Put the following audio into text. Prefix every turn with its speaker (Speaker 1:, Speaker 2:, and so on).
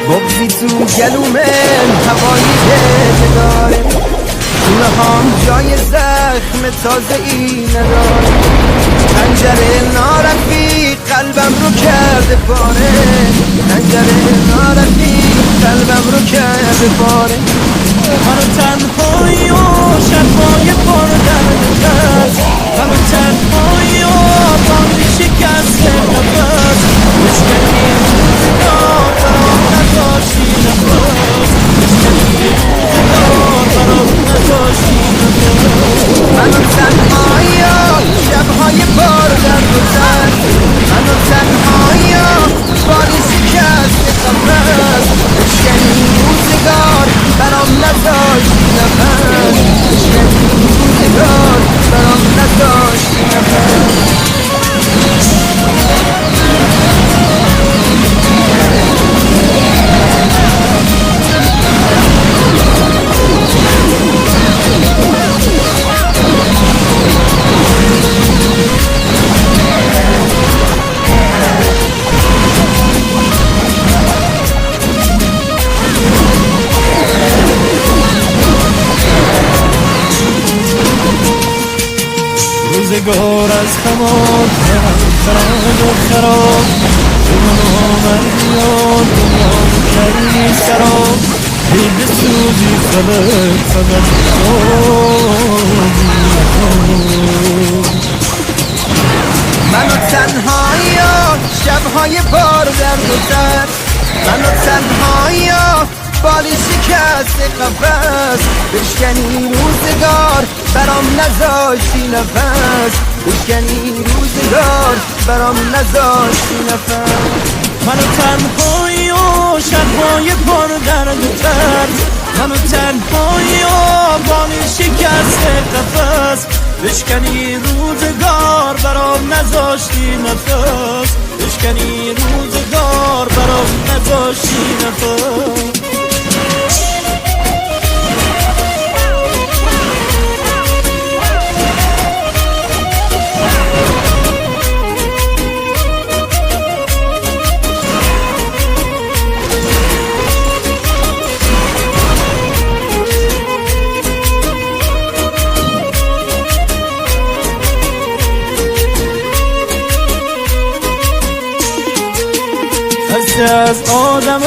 Speaker 1: بغزی تو گلومه هوایی که داره دونه هم جای زخم تازه ای نداره پنجره نارفی قلبم رو کرده پاره پنجره نارفی قلبم رو کرده پاره منو تنهایی و شبهای پر درد کرد منو تنهایی و بامی شکست نفس مشکلی روزگار برام نداشتی نفس مشکلی روزگار برام نداشتی نفس منو تنهایی و شبهای پر درد کرد منو تنهایی و بامی شکست نفس مشکلی روزگار برام نداشتی نفس مشکلی روزگار برام نداشتی نفس روزگار از خمار خراب و خراب دنیا مردیان دنیا کردی سراب هی بسوزی فقط منو تنهایی شبهای بار درد و درد منو تنهایی بالی شکست قفس بشکنی روزگار برام نذاشتی نفس بشکنی روزگار برام نذاشتی نفس منو تنهایی و شبهای پر درد و درد منو تنهایی و بالی شکست قفس بشکنی روزگار برام نذاشتی نفس بشکنی روزگار برام نذاشتی نفس از آدم